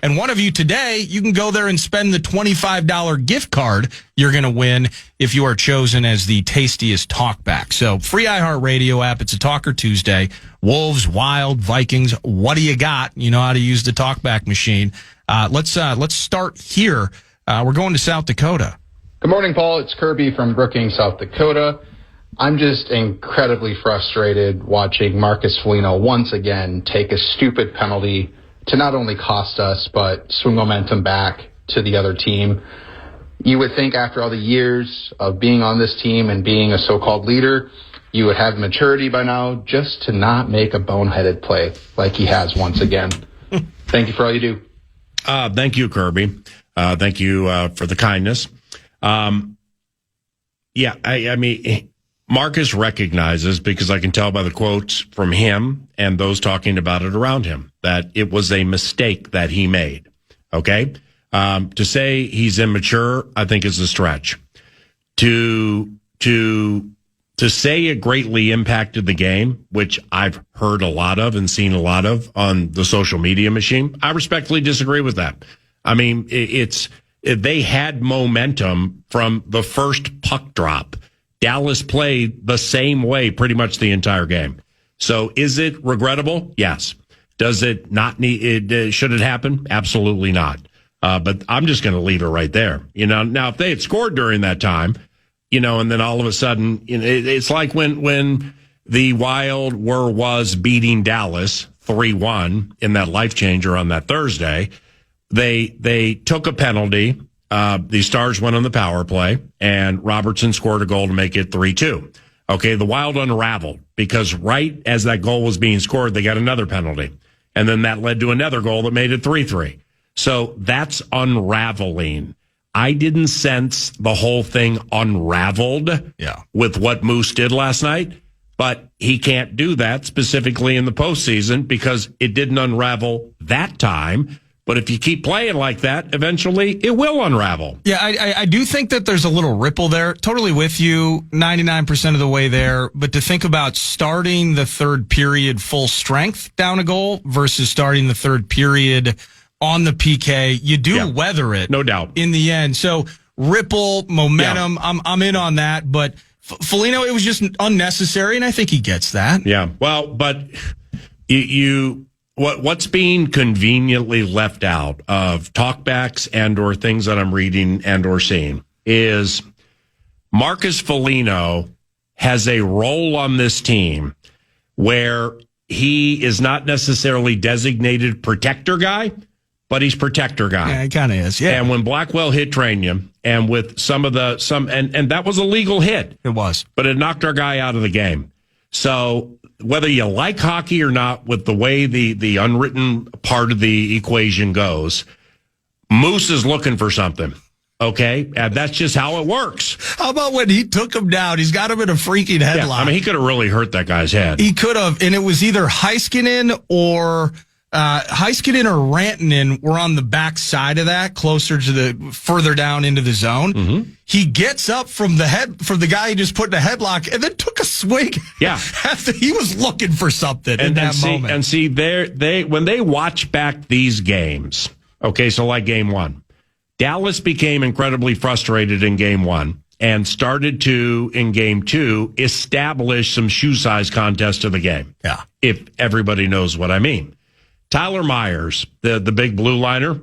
And one of you today, you can go there and spend the $25 gift card you're going to win if you are chosen as the tastiest talkback. So free iHeartRadio app. It's a Talker Tuesday. Wolves, Wild, Vikings. What do you got? You know how to use the talkback machine. Let's start here. We're going to South Dakota. Good morning, Paul. It's Kirby from Brookings, South Dakota. I'm just incredibly frustrated watching Marcus Foligno once again take a stupid penalty to not only cost us, but swing momentum back to the other team. You would think after all the years of being on this team and being a so-called leader, you would have maturity by now just to not make a boneheaded play like he has once again. Thank you for all you do. Thank you, Kirby. Thank you for the kindness. I mean, Marcus recognizes, because I can tell by the quotes from him and those talking about it around him, that it was a mistake that he made. Okay? To say he's immature, I think is a stretch. To say it greatly impacted the game, which I've heard a lot of and seen a lot of on the social media machine, I respectfully disagree with that. I mean, they had momentum from the first puck drop. Dallas played the same way pretty much the entire game. So is it regrettable? Yes. Does it not need, should it happen? Absolutely not. But I'm just going to leave it right there. Now if they had scored during that time, and then all of a sudden, it's like when the Wild was beating Dallas 3-1 in that life changer on that Thursday. They took a penalty. The Stars went on the power play, and Robertson scored a goal to make it 3-2. Okay, the Wild unraveled because right as that goal was being scored, they got another penalty. And then that led to another goal that made it 3-3. So that's unraveling. I didn't sense the whole thing unraveled with what Moose did last night, but he can't do that specifically in the postseason because it didn't unravel that time. But if you keep playing like that, eventually it will unravel. Yeah, I do think that there's a little ripple there. Totally with you, 99% of the way there. But to think about starting the third period full strength down a goal versus starting the third period on the PK, you do weather it. No doubt. In the end. So ripple, momentum, I'm in on that. But Foligno, it was just unnecessary, and I think he gets that. Yeah, well, but what's being conveniently left out of talkbacks and or things that I'm reading and or seeing is Marcus Foligno has a role on this team where he is not necessarily designated protector guy, but he's protector guy. Yeah, he kind of is. Yeah. And when Blackwell hit Tranium, and with some and that was a legal hit. It was. But it knocked our guy out of the game. So whether you like hockey or not, with the way the unwritten part of the equation goes, Moose is looking for something. Okay? And that's just how it works. How about when he took him down? He's got him in a freaking headlock. Yeah, I mean, he could have really hurt that guy's head. He could have. And it was either Heiskanen or Rantanen were on the back side of that, closer to further down into the zone. Mm-hmm. He gets up from the guy he just put in a headlock and then took a swing. Yeah. He was looking for something in that moment. And see, when they watch back these games, okay, so like game one, Dallas became incredibly frustrated in game one and started to, in game two, establish some shoe size contest of the game. Yeah. If everybody knows what I mean. Tyler Myers, the big blue liner,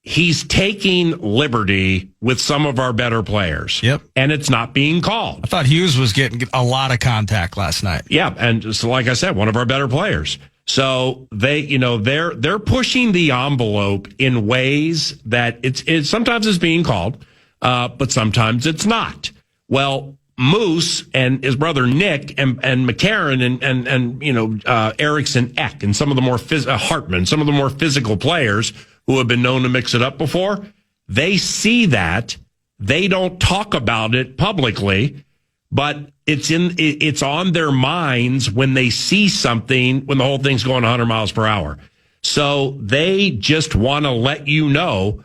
he's taking liberty with some of our better players. Yep. And it's not being called. I thought Hughes was getting a lot of contact last night. Yeah, and so like I said, one of our better players. So they're pushing the envelope in ways that it's sometimes it's being called, but sometimes it's not. Well, Moose and his brother Nick and McCarron and Eriksson Ek and some of the more Hartman, some of the more physical players who have been known to mix it up before, they see that. They don't talk about it publicly, but it's on their minds when they see something, when the whole thing's going 100 miles per hour. So they just want to let you know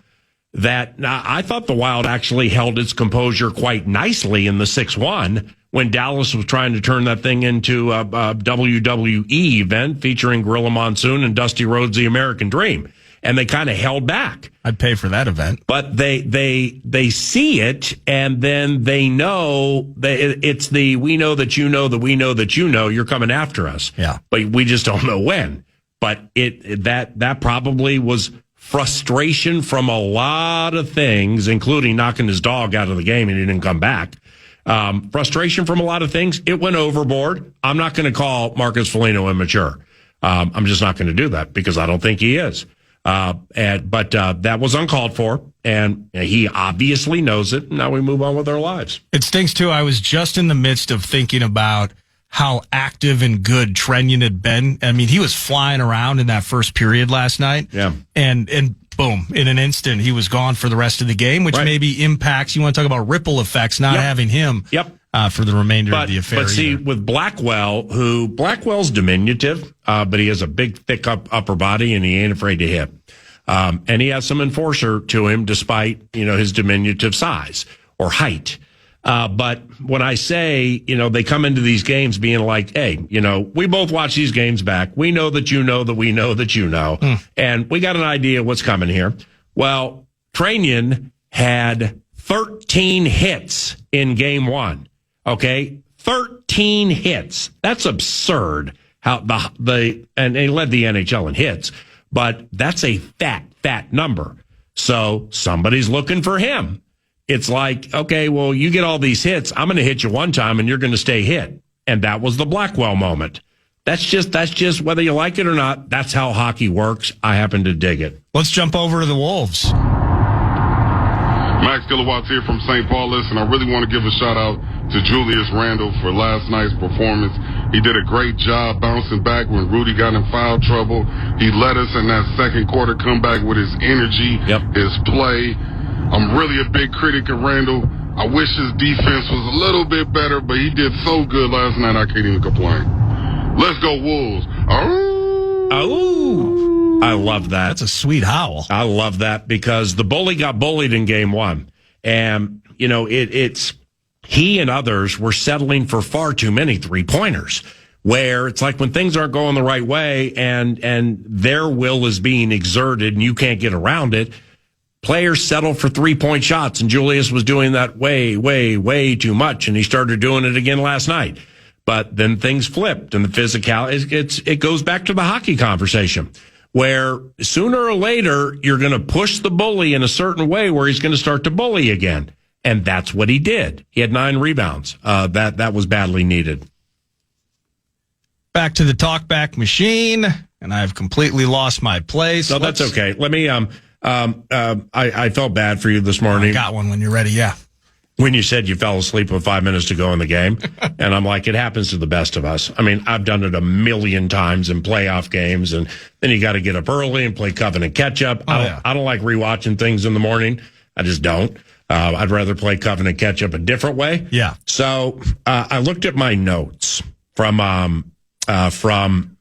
that. Now, I thought the Wild actually held its composure quite nicely in the 6-1 when Dallas was trying to turn that thing into a WWE event featuring Gorilla Monsoon and Dusty Rhodes, the American Dream. and they kind of held back. I'd pay for that event. But they see it, and then they know that it's the we know that you know that we know that you know you're coming after us. Yeah. But we just don't know when. But that probably was frustration from a lot of things, including knocking his dog out of the game and he didn't come back. Frustration from a lot of things. It went overboard. I'm not going to call Marcus Foligno immature. I'm just not going to do that because I don't think he is. But that was uncalled for, and he obviously knows it. Now we move on with our lives. It stinks, too. I was just in the midst of thinking about how active and good Trenyon had been. I mean, he was flying around in that first period last night. Yeah. And boom, in an instant, he was gone for the rest of the game, which maybe impacts, you want to talk about ripple effects, not having him for the remainder of the affair. But see, with Blackwell's diminutive, but he has a big, thick upper body, and he ain't afraid to hit. And he has some enforcer to him, despite, his diminutive size or height. But when I say, they come into these games being like, hey, we both watch these games back. We know that you know that we know that you know. And we got an idea what's coming here. Well, Trenyon had 13 hits in game one. Okay. 13 hits. That's absurd. How and he led the NHL in hits, but that's a fat number. So somebody's looking for him. It's like, okay, well, you get all these hits. I'm going to hit you one time and you're going to stay hit. And that was the Blackwell moment. That's just whether you like it or not. That's how hockey works. I happen to dig it. Let's jump over to the Wolves. Max Gillowatts here from St. Paul. Listen, I really want to give a shout out to Julius Randle for last night's performance. He did a great job bouncing back when Rudy got in foul trouble. He led us in that second quarter comeback with his energy, his play. I'm really a big critic of Randle. I wish his defense was a little bit better, but he did so good last night, I can't even complain. Let's go Wolves. Oh, I love that. That's a sweet howl. I love that because the bully got bullied in game one. And, it's he and others were settling for far too many 3-pointers where it's like when things aren't going the right way and their will is being exerted and you can't get around it, players settle for 3-point shots, and Julius was doing that way too much, and he started doing it again last night. But then things flipped, and the physicality, it goes back to the hockey conversation, where sooner or later, you're going to push the bully in a certain way where he's going to start to bully again. And that's what he did. He had 9 rebounds. That was badly needed. Back to the talkback machine, and I've completely lost my place. No, that's okay. Let me, I felt bad for you this morning. I got one when you're ready, yeah. When you said you fell asleep with 5 minutes to go in the game. And I'm like, it happens to the best of us. I mean, I've done it a million times in playoff games, and then you got to get up early and play covenant catch up. I don't like rewatching things in the morning. I just don't. I'd rather play covenant catch up a different way. Yeah. So I looked at my notes from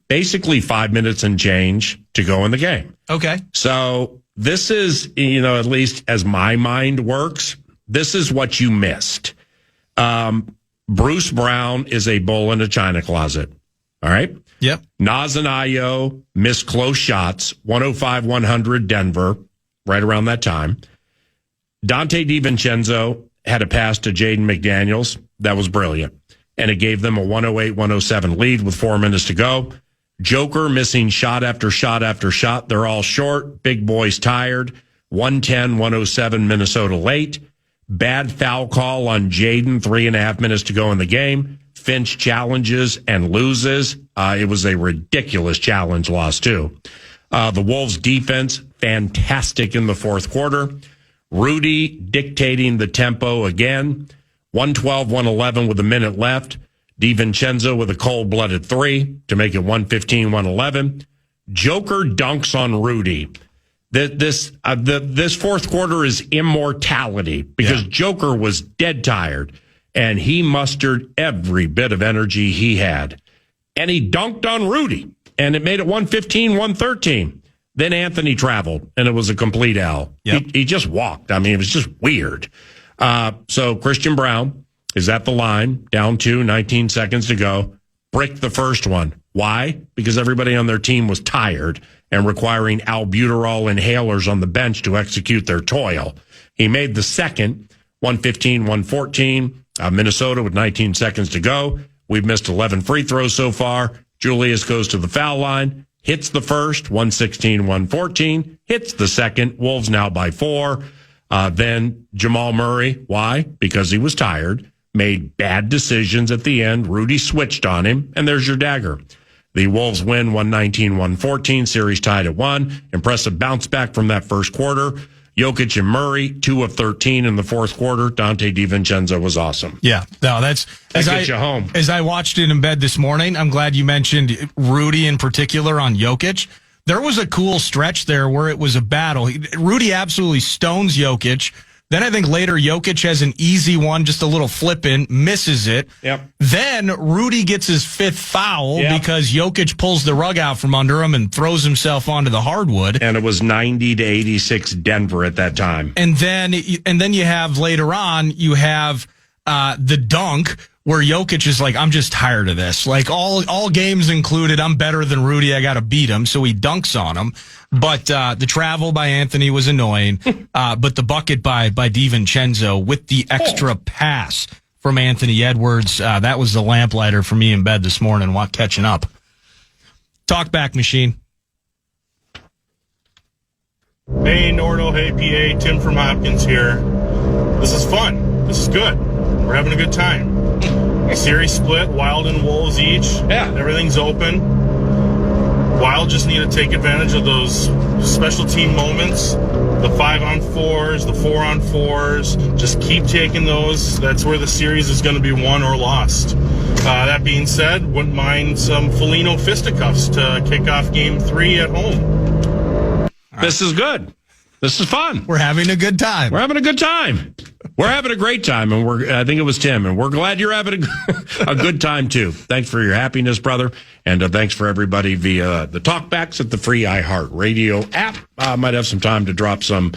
basically 5 minutes and change to go in the game. Okay. So this is, at least as my mind works, this is what you missed. Bruce Brown is a bull in a china closet. All right? Yep. Naz and Ayo missed close shots, 105-100 Denver, right around that time. Dante DiVincenzo had a pass to Jaden McDaniels. That was brilliant. And it gave them a 108-107 lead with 4 minutes to go. Joker missing shot after shot after shot. They're all short. Big boys tired. 110-107 Minnesota late. Bad foul call on Jaden. 3.5 minutes to go in the game. Finch challenges and loses. It was a ridiculous challenge loss, too. The Wolves' defense, fantastic in the fourth quarter. Rudy dictating the tempo again. 112-111 with a minute left. DiVincenzo with a cold-blooded 3 to make it 115-111. Joker dunks on Rudy. This fourth quarter is immortality because Joker was dead tired, and he mustered every bit of energy he had. And he dunked on Rudy, and it made it 115-113. Then Anthony traveled, and it was a complete L. Yep. He just walked. I mean, it was just weird. So Christian Brown is at the line, down 2, 19 seconds to go. Bricked the first one, Why? Because everybody on their team was tired and requiring albuterol inhalers on the bench to execute their toil. He made the second, 115-114. Minnesota with 19 seconds to go. We've missed 11 free throws so far. Julius goes to the foul line, hits the first, 116-114, hits the second. Wolves now by 4. Then Jamal Murray, why? Because he was tired, made bad decisions at the end. Rudy switched on him, and there's your dagger. The Wolves win 119-114, series tied at 1. Impressive bounce back from that first quarter. Jokic and Murray, 2 of 13 in the fourth quarter. Dante DiVincenzo was awesome. Yeah, no, that gets you home. As I watched it in bed this morning, I'm glad you mentioned Rudy in particular on Jokic. There was a cool stretch there where it was a battle. Rudy absolutely stones Jokic. Then I think later Jokic has an easy one, just a little flip in, misses it. Yep. Then Rudy gets his 5th foul because Jokic pulls the rug out from under him and throws himself onto the hardwood. And it was 90-86 Denver at that time. And then you have later on, you have the dunk where Jokic is like, I'm just tired of this. Like all games included, I'm better than Rudy. I got to beat him. So he dunks on him. But the travel by Anthony was annoying. But the bucket by DiVincenzo with the extra pass from Anthony Edwards, that was the lamplighter for me in bed this morning while catching up. Talkback machine. Hey, Nordo. Hey, PA. Tim from Hopkins here. This is fun. This is good. We're having a good time. Series split, Wild and Wolves each. Yeah. Everything's open. Wild just need to take advantage of those special team moments. The 5-on-4s, the 4-on-4s. Just keep taking those. That's where the series is going to be won or lost. That being said, wouldn't mind some Foligno fisticuffs to kick off Game 3 at home. This is good. This is fun. We're having a good time. We're having a good time. We're having a great time, and I think it was Tim, and we're glad you're having a good time, too. Thanks for your happiness, brother, and thanks for everybody via the talkbacks at the free iHeartRadio app. Might have some time to drop some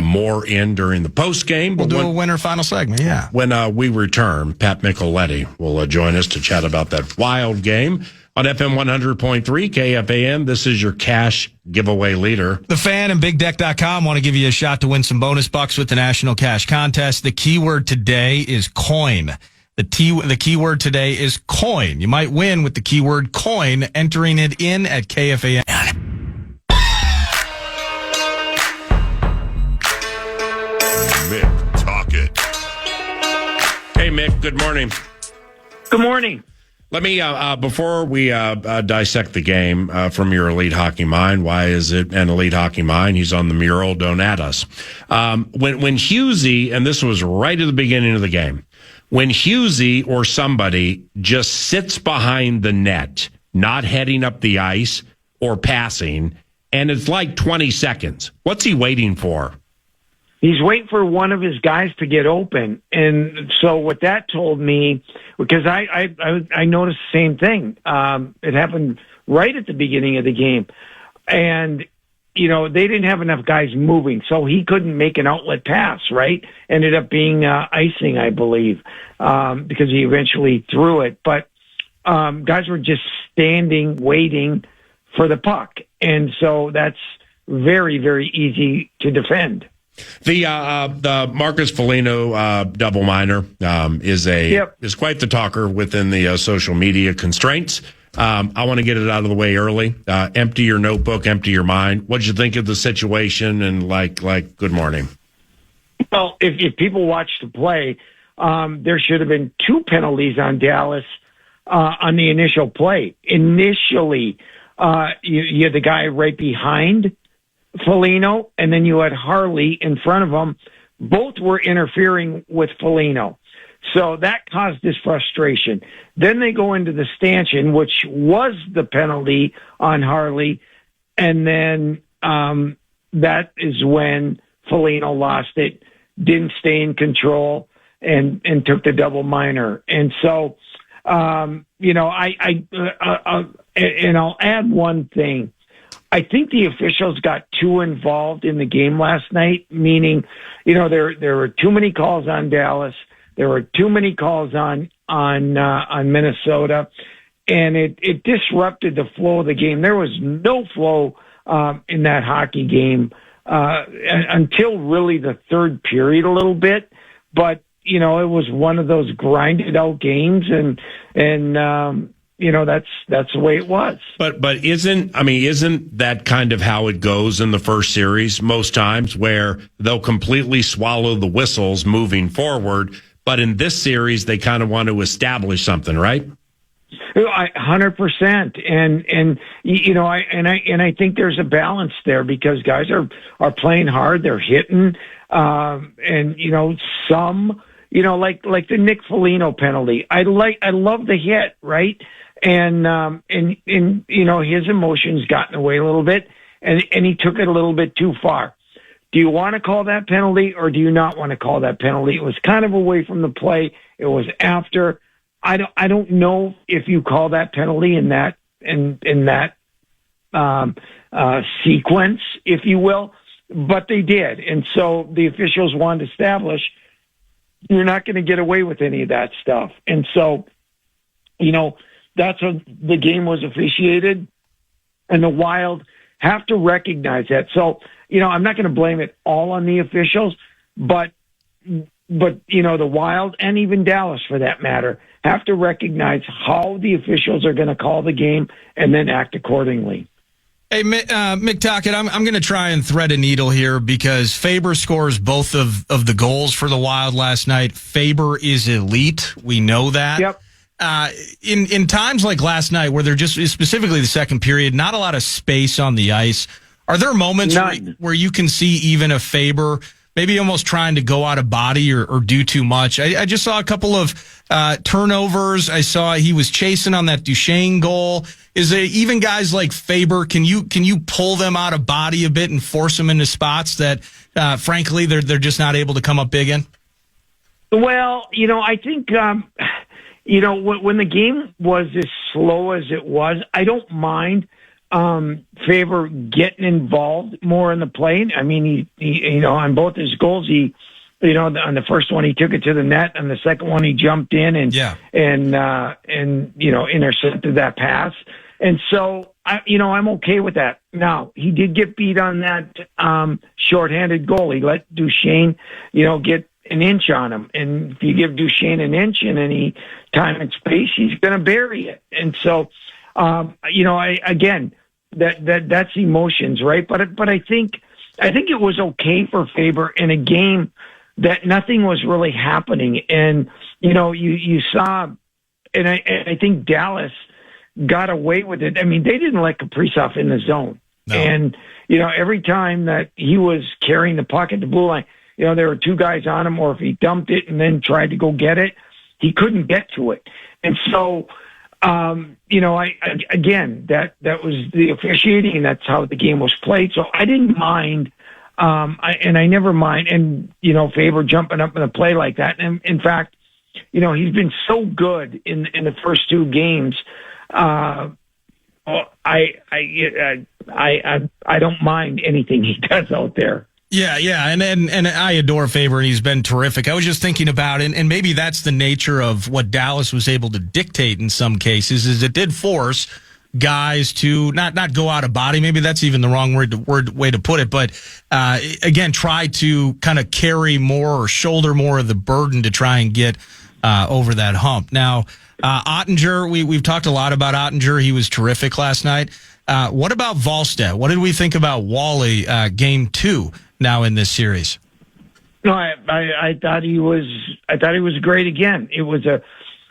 more in during the post game. We'll do a winner final segment, yeah. When we return, Pat Micheletti will join us to chat about that Wild game. On FM 100.3 KFAN, this is your cash giveaway leader. The Fan and BigDeck.com want to give you a shot to win some bonus bucks with the National Cash Contest. The keyword today is coin. The keyword today is coin. You might win with the keyword coin, entering it in at KFAN. Mick, talk it. Hey, Mick, good morning. Good morning. Let me, before we dissect the game from your Elite Hockey Mind, why is it an Elite Hockey Mind? He's on the mural, don't at us. When Husey, and this was right at the beginning of the game, when Husey or somebody just sits behind the net, not heading up the ice or passing, and it's like 20 seconds, what's he waiting for? He's waiting for one of his guys to get open. And so what that told me, because I noticed the same thing. It happened right at the beginning of the game. And, you know, they didn't have enough guys moving, so he couldn't make an outlet pass, right? Ended up being icing, I believe, because he eventually threw it. But guys were just standing, waiting for the puck. And so that's very, very easy to defend. The Marcus Foligno double minor is quite the talker within the social media constraints. I want to get it out of the way early. Empty your notebook, empty your mind. What did you think of the situation? And like, good morning. Well, if people watch the play, there should have been 2 penalties on Dallas on the initial play. Initially, you had the guy right behind Foligno, and then you had Harley in front of him. Both were interfering with Foligno. So that caused this frustration. Then they go into the stanchion, which was the penalty on Harley, and then that is when Foligno lost it, didn't stay in control, and took the double minor. And so, and I'll add one thing. I think the officials got too involved in the game last night, meaning, there were too many calls on Dallas. There were too many calls on Minnesota. and it disrupted the flow of the game. There was no flow in that hockey game until really the third period a little bit. But, it was one of those grinded out games, and that's the way it was. But isn't that kind of how it goes in the first series most times, where they'll completely swallow the whistles moving forward, but in this series they kind of want to establish something, right? 100%, and I think there's a balance there, because guys are playing hard, they're hitting, and some, like the Nick Foligno penalty. I love the hit, right? And his emotions got in the way a little bit, and he took it a little bit too far. Do you want to call that penalty, or do you not want to call that penalty? It was kind of away from the play. It was after. I don't know if you call that penalty in that sequence, if you will, but they did, and so the officials wanted to establish you're not going to get away with any of that stuff, and so that's how the game was officiated, and the Wild have to recognize that. So I'm not going to blame it all on the officials, but the Wild, and even Dallas for that matter, have to recognize how the officials are going to call the game and then act accordingly. Hey, Mick Tocchet, I'm going to try and thread a needle here, because Faber scores both of the goals for the Wild last night. Faber is elite. We know that. Yep. In times like last night, where they're just, specifically the second period, not a lot of space on the ice, are there moments where you can see even a Faber maybe almost trying to go out of body or do too much? I just saw a couple of turnovers. I saw he was chasing on that Duchesne goal. Is it even guys like Faber? Can you pull them out of body a bit and force them into spots that, frankly, they're just not able to come up big in? Well, I think when the game was as slow as it was, I don't mind Faber getting involved more in the play. I mean, he on both his goals, on the first one he took it to the net, and the second one he jumped in and intercepted that pass. And so I'm okay with that. Now, he did get beat on that shorthanded goal. He let Duchesne, get an inch on him, and if you give Duchesne an inch in any time and space, he's going to bury it. And so, that's emotions, right? But I think it was okay for Faber in a game that nothing was really happening, and you saw, and I think Dallas got away with it. I mean, they didn't let Kaprizov in the zone, and every time that he was carrying the puck at the blue line, there were two guys on him, or if he dumped it and then tried to go get it, he couldn't get to it, and so. That was the officiating, and that's how the game was played. So I didn't mind, I never mind. And, Faber jumping up in a play like that. And in fact, he's been so good in the first two games. I don't mind anything he does out there. Yeah, and I adore Faber, and he's been terrific. I was just thinking about it, and maybe that's the nature of what Dallas was able to dictate in some cases, is it did force guys to not go out of body. Maybe that's even the wrong way to put it, but again, try to kind of carry more or shoulder more of the burden to try and get over that hump. Now, Ottinger, we've talked a lot about Ottinger. He was terrific last night. What about Wallstedt? What did we think about Wally game 2 now in this series? No, I thought he was great again. It was a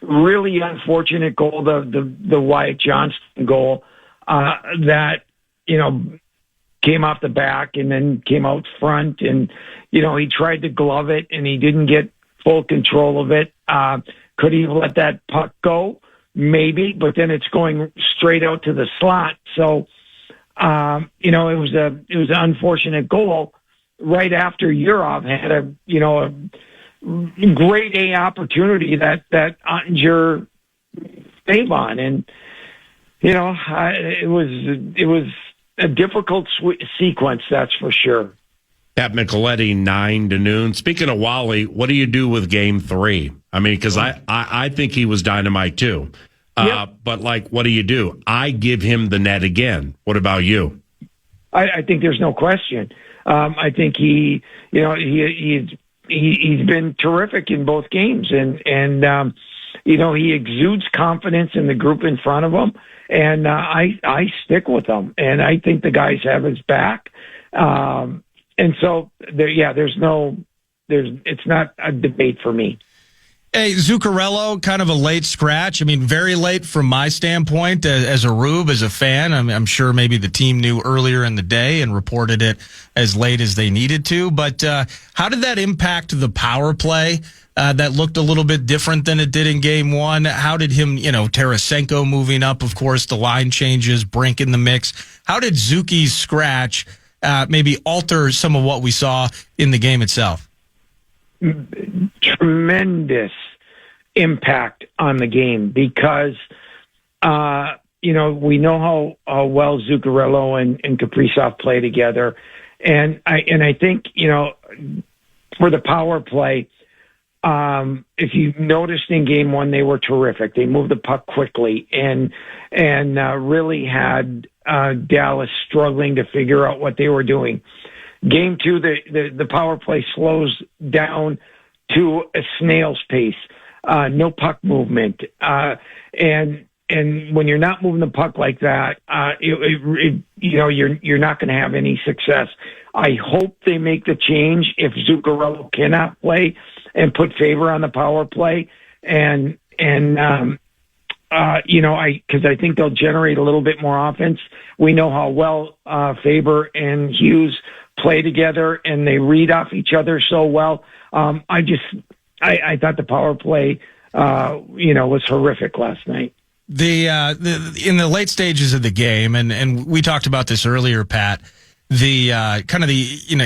really unfortunate goal, the Wyatt Johnston goal, that came off the back and then came out front, and he tried to glove it and he didn't get full control of it. Could he have let that puck go? Maybe, but then it's going straight out to the slot. So, it was an unfortunate goal right after Urov had a grade A opportunity that Ottinger saved on, and it was a difficult sequence, that's for sure. At Micheletti, 9 to noon. Speaking of Wally, what do you do with game 3? I mean, because I think he was dynamite too. But like, what do? I give him the net again. What about you? I think there's no question. I think he's been terrific in both games, and he exudes confidence in the group in front of him, and I stick with him, and I think the guys have his back, and so it's not a debate for me. Hey, Zuccarello, kind of a late scratch. I mean, very late from my standpoint as a Rube, as a fan. I'm sure maybe the team knew earlier in the day and reported it as late as they needed to. But how did that impact the power play that looked a little bit different than it did in game one? How did Tarasenko moving up, of course, the line changes, Brink in the mix. How did Zuki's scratch maybe alter some of what we saw in the game itself? Tremendous impact on the game because, we know how well Zuccarello and Kaprizov play together. And I think, for the power play, if you noticed in game one, they were terrific. They moved the puck quickly and really had Dallas struggling to figure out what they were doing. Game two, the power play slows down to a snail's pace, no puck movement, and when you're not moving the puck like that, you're not going to have any success. I hope they make the change if Zuccarello cannot play and put Faber on the power play, because I think they'll generate a little bit more offense. We know how well Faber and Hughes play together, and they read off each other so well. I thought the power play, was horrific last night. In the late stages of the game, and we talked about this earlier, Pat, the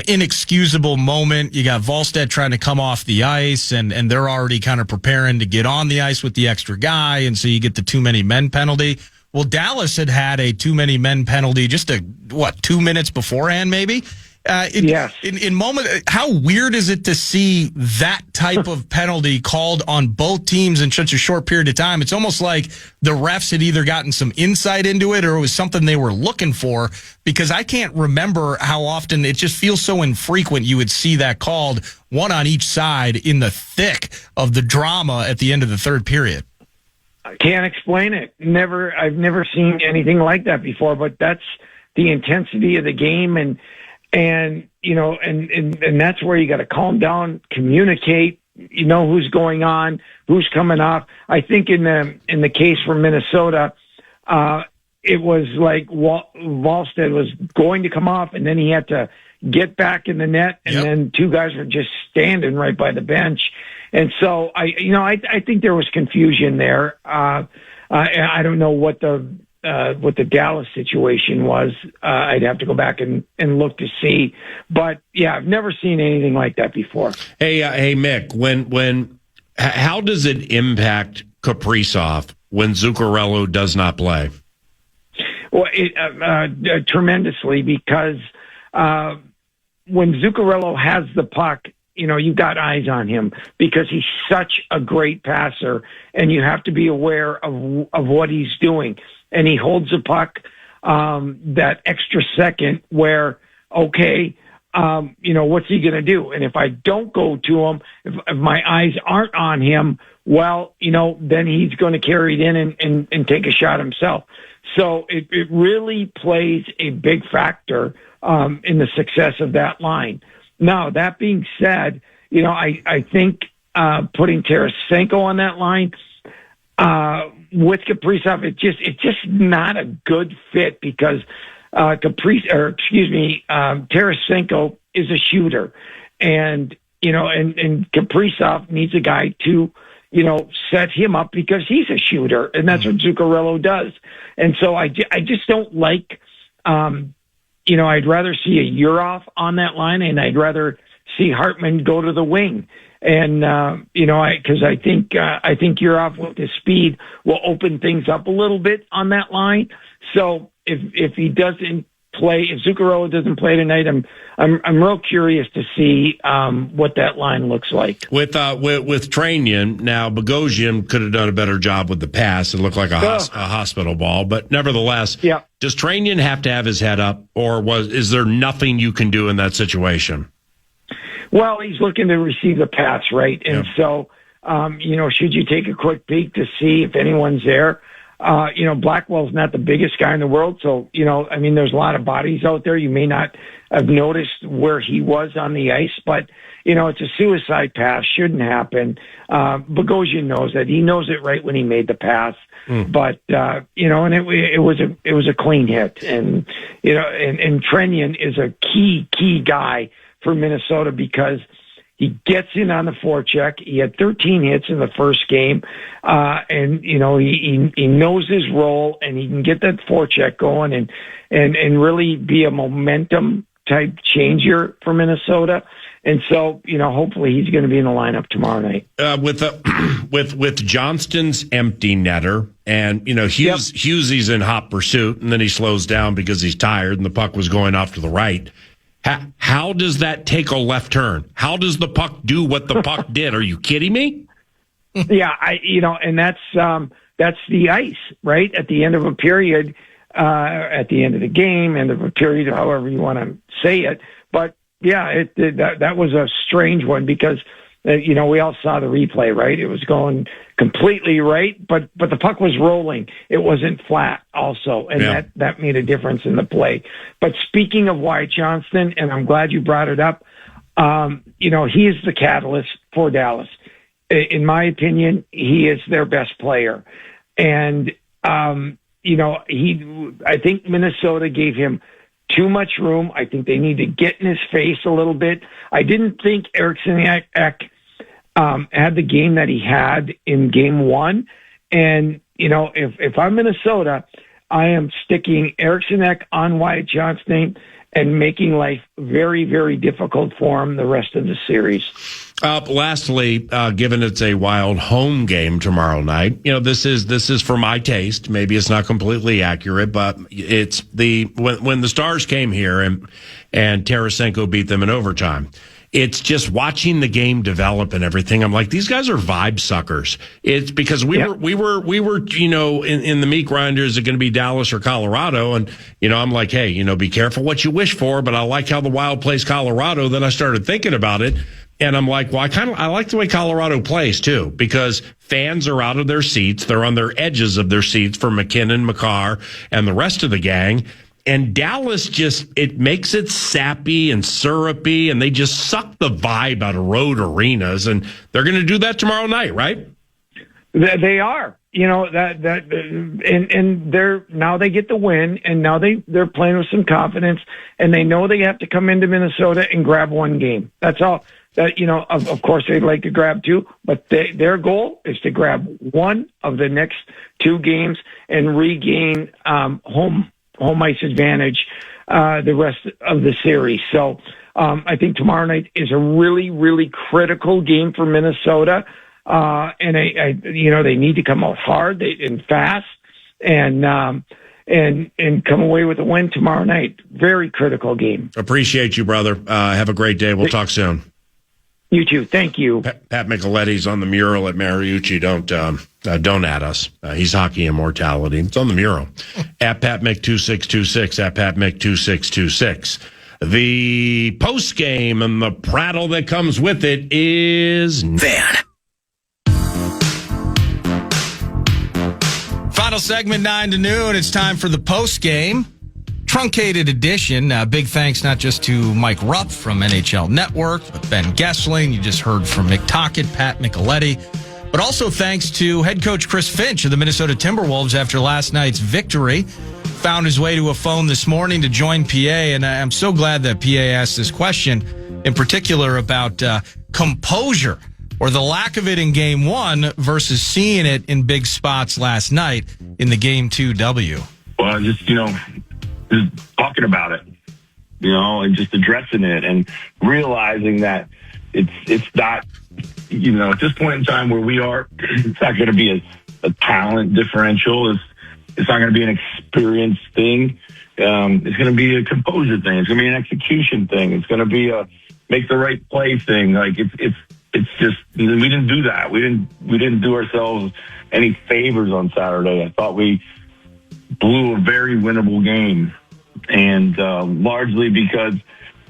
inexcusable moment. You got Volstead trying to come off the ice, and they're already kind of preparing to get on the ice with the extra guy, and so you get the too many men penalty. Well, Dallas had a too many men penalty just 2 minutes beforehand, maybe. Yes. In moment, how weird is it to see that type of penalty called on both teams in such a short period of time? It's almost like the refs had either gotten some insight into it or it was something they were looking for, because I can't remember how often. It just feels so infrequent you would see that called, one on each side, in the thick of the drama at the end of the third period. I can't explain it. I've never seen anything like that before, but that's the intensity of the game, and that's where you got to calm down, communicate, who's going on, who's coming off. I think in the case for Minnesota, it was like Volstead was going to come off, and then he had to get back in the net, and then two guys were just standing right by the bench. And so I think there was confusion there. I don't know what the Dallas situation was. I'd have to go back and look to see. But yeah, I've never seen anything like that before. Hey, Mick, how does it impact Kaprizov when Zuccarello does not play? Well, tremendously, because when Zuccarello has the puck, you've got eyes on him because he's such a great passer, and you have to be aware of what he's doing. And he holds the puck that extra second where, what's he going to do? And if I don't go to him, if my eyes aren't on him, then he's going to carry it in and take a shot himself. So it really plays a big factor in the success of that line. Now, that being said, I think putting Tarasenko on that line with Kaprizov, it's just not a good fit because Tarasenko is a shooter, and Kaprizov needs a guy to set him up because he's a shooter, and that's what Zuccarello does. And so I just don't like. I'd rather see a Urov on that line, and I'd rather see Hartman go to the wing. And, because I think Urov with his speed will open things up a little bit on that line. So if he doesn't play, if Zuccarello doesn't play tonight, I'm real curious to see what that line looks like. With Trainian, now Bogosian could have done a better job with the pass. It looked like a hospital ball, but nevertheless, does Trainian have to have his head up, or is there nothing you can do in that situation? Well, he's looking to receive the pass, right? And so, should you take a quick peek to see if anyone's there? Blackwell's not the biggest guy in the world, so, there's a lot of bodies out there. You may not have noticed where he was on the ice, but, it's a suicide pass, shouldn't happen. Bogosian knows that. He knows it right when he made the pass. But, and it was a clean hit. And, and Trainian is a key guy for Minnesota because he gets in on the forecheck. He had 13 hits in the first game. And, he knows his role and he can get that forecheck going and really be a momentum type changer for Minnesota. And so, hopefully he's going to be in the lineup tomorrow night. With Johnston's empty netter and, Hughesy's in hot pursuit and then he slows down because he's tired and the puck was going off to the right. How does that take a left turn? How does the puck do what the puck did? Are you kidding me? Yeah, and that's the ice, right? At the end of a period, at the end of the game, end of a period, however you want to say it. But yeah, that was a strange one because we all saw the replay, right? It was going completely right, but the puck was rolling. It wasn't flat also, and that made a difference in the play. But speaking of Wyatt Johnston, and I'm glad you brought it up, he is the catalyst for Dallas. In my opinion, he is their best player. And, I think Minnesota gave him too much room. I think they need to get in his face a little bit. I didn't think Eriksson Ek had the game that he had in game one. And, if I'm Minnesota, I am sticking Eriksson Ek on Wyatt Johnston and making life very, very difficult for him the rest of the series. Lastly, given it's a Wild home game tomorrow night, this is for my taste. Maybe it's not completely accurate, but it's when the Stars came here and Tarasenko beat them in overtime. It's just watching the game develop and everything. I'm like, these guys are vibe suckers. It's because we were, in the meat grinder, is it going to be Dallas or Colorado? And, I'm like, hey, be careful what you wish for, but I like how the Wild plays Colorado. Then I started thinking about it. And I'm like, well, I like the way Colorado plays too, because fans are out of their seats. They're on their edges of their seats for McKinnon, Makar, and the rest of the gang. And Dallas it makes it sappy and syrupy, and they just suck the vibe out of road arenas. And they're going to do that tomorrow night, right? They are, and they get the win, and now they're playing with some confidence, and they know they have to come into Minnesota and grab one game. That's all. That of course they'd like to grab two, but their goal is to grab one of the next two games and regain home ice advantage the rest of the series. So I think tomorrow night is a really, really critical game for Minnesota, and they need to come out hard and fast and come away with a win tomorrow night. Very critical game. Appreciate you, brother. Have a great day. We'll talk soon. You too. Thank you. Pat Micheletti's on the mural at Mariucci. Don't at us. He's hockey immortality. It's on the mural. At Pat Mick 2626. At Pat Mick 2626. The post game and the prattle that comes with it is Van. Final segment 9 to noon. It's time for the post game. Truncated edition. Big thanks not just to Mike Rupp from NHL Network, but Ben Gessling. You just heard from Mick Tocchet, Pat Micheletti. But also thanks to head coach Chris Finch of the Minnesota Timberwolves after last night's victory. Found his way to a phone this morning to join PA, and I'm so glad that PA asked this question, in particular about composure, or the lack of it in Game 1 versus seeing it in big spots last night in the Game 2 W. Well, just talking about it, and just addressing it and realizing that it's not, at this point in time where we are, it's not going to be a talent differential. It's not going to be an experience thing. It's going to be a composure thing. It's going to be an execution thing. It's going to be a make the right play thing. Like it's just, we didn't do that. We didn't do ourselves any favors on Saturday. I thought we blew a very winnable game, and largely because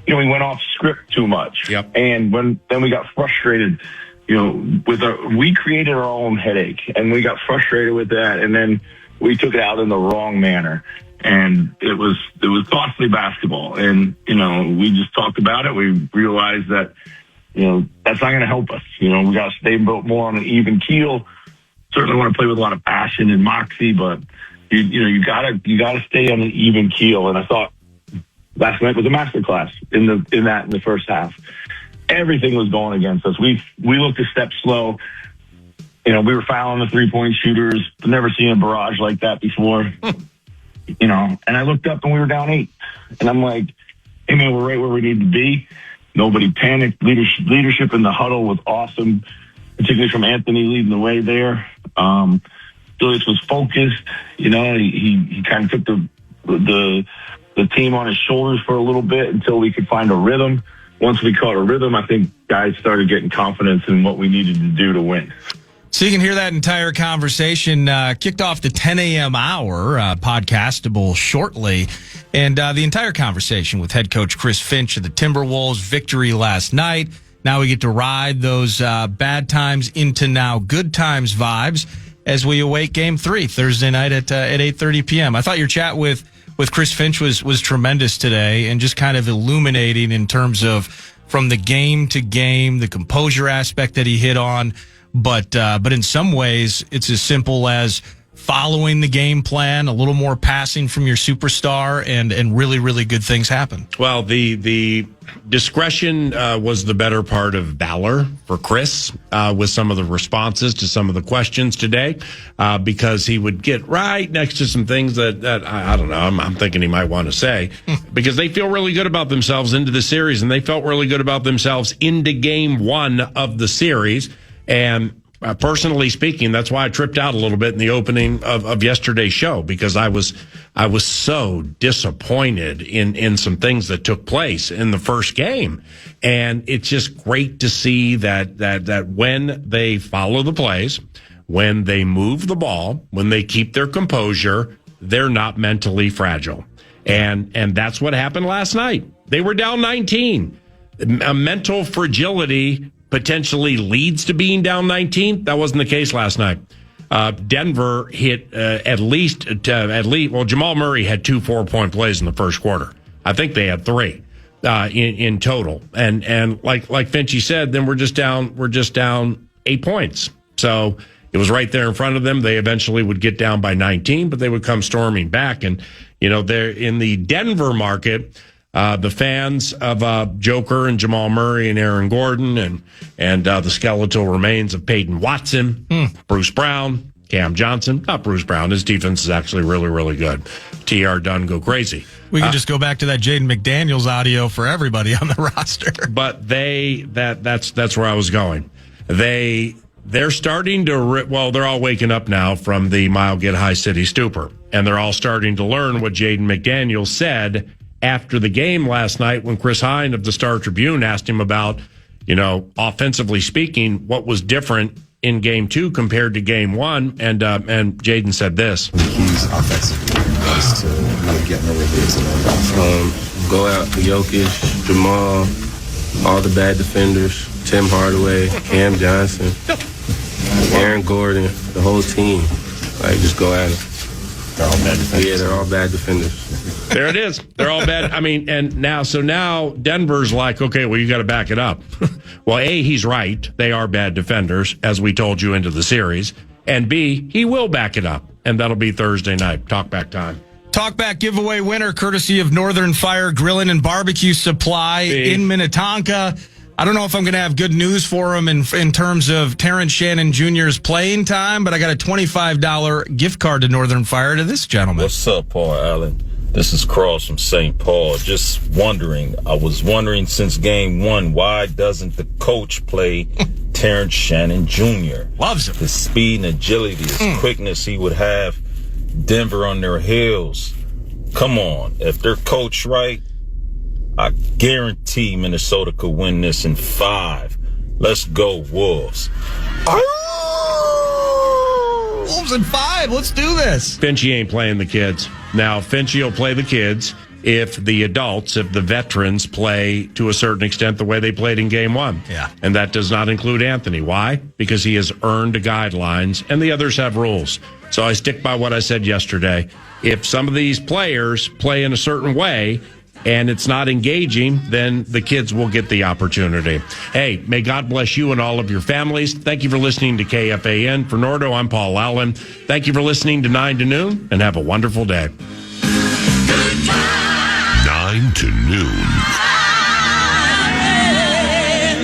we went off script too much. Yep. And then we got frustrated. We created our own headache, and we got frustrated with that, and then we took it out in the wrong manner, and it was costly basketball. And we just talked about it. We realized that that's not going to help us. We got to stay more on an even keel. Certainly want to play with a lot of passion and moxie, but you gotta stay on an even keel. And I thought last night was a masterclass in the first half. Everything was going against us. We looked a step slow. We were fouling the 3-point shooters. I've never seen a barrage like that before. And I looked up and we were down 8. And I'm like, hey man, we're right where we need to be. Nobody panicked. Leadership in the huddle was awesome, particularly from Anthony leading the way there. Julius was focused. He kind of took the team on his shoulders for a little bit until we could find a rhythm. Once we caught a rhythm, I think guys started getting confidence in what we needed to do to win. So you can hear that entire conversation kicked off the 10 a.m. hour, podcastable shortly. And the entire conversation with head coach Chris Finch of the Timberwolves, victory last night. Now we get to ride those bad times into now good times vibes as we await Game 3 Thursday night at 8:30 p.m. I thought your chat with Chris Finch was tremendous today, and just kind of illuminating in terms of from the game to game, the composure aspect that he hit on. But in some ways, it's as simple as following the game plan, a little more passing from your superstar, and really, really good things happen. Well, the discretion was the better part of valor for Chris with some of the responses to some of the questions today, because he would get right next to some things that I don't know, I'm thinking he might want to say, because they feel really good about themselves into the series, and they felt really good about themselves into Game 1 of the series. And personally speaking, that's why I tripped out a little bit in the opening of yesterday's show, because I was so disappointed in some things that took place in the first game. And it's just great to see that when they follow the plays, when they move the ball, when they keep their composure, they're not mentally fragile. And that's what happened last night. They were down 19. A mental fragility potentially leads to being down 19. That wasn't the case last night. Denver hit at least, Jamal Murray had 2 4-point plays in the first quarter. I think they had 3 in total. And like Finchy said, then we're just down 8 points. So it was right there in front of them. They eventually would get down by 19, but they would come storming back. And they're in the Denver market. The fans of Joker and Jamal Murray and Aaron Gordon and the skeletal remains of Peyton Watson, Bruce Brown, Cam Johnson. Not Bruce Brown. His defense is actually really, really good. T.R. Dunn go crazy. We can just go back to that Jaden McDaniels audio for everybody on the roster. But that's where I was going. They're starting to, they're all waking up now from the Mile Get High City stupor. And they're all starting to learn what Jaden McDaniels said after the game last night when Chris Hine of the Star Tribune asked him about, offensively speaking, what was different in Game 2 compared to Game 1. And Jaden said this. The keys offensively is to get no release. Go out to Jokic, Jamal, all the bad defenders, Tim Hardaway, Cam Johnson, Aaron Gordon, the whole team. Just go at it. They're all bad defenders. Yeah, they're all bad defenders. There it is. They're all bad. I mean, and now Denver's like, okay, well, you got to back it up. Well, A, he's right. They are bad defenders, as we told you into the series. And B, he will back it up. And that'll be Thursday night. Talkback time. Talkback giveaway winner, courtesy of Northern Fire Grilling and Barbecue Supply in Minnetonka. I don't know if I'm going to have good news for him in terms of Terrence Shannon Jr.'s playing time, but I got a $25 gift card to Northern Fire to this gentleman. What's up, Paul Allen? This is Cross from St. Paul. Just wondering, I was wondering since Game 1, why doesn't the coach play Terrence Shannon Jr.? Loves him. His speed and agility, his quickness, he would have Denver on their heels. Come on. If they're coached right, I guarantee Minnesota could win this in 5. Let's go, Wolves. Wolves in 5. Let's do this. Finchie ain't playing the kids. Now, Finchie will play the kids if the adults, if the veterans play to a certain extent the way they played in game 1. Yeah. And that does not include Anthony. Why? Because he has earned guidelines and the others have rules. So I stick by what I said yesterday. If some of these players play in a certain way and it's not engaging, then the kids will get the opportunity. Hey, may God bless you and all of your families. Thank you for listening to KFAN. For Nordo, I'm Paul Allen. Thank you for listening to 9 to Noon, and have a wonderful day. 9 to noon.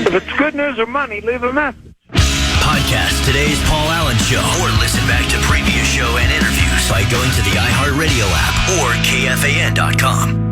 If it's good news or money, leave a message. Podcast today's Paul Allen Show, or listen back to previous show and interviews by going to the iHeartRadio app or KFAN.com.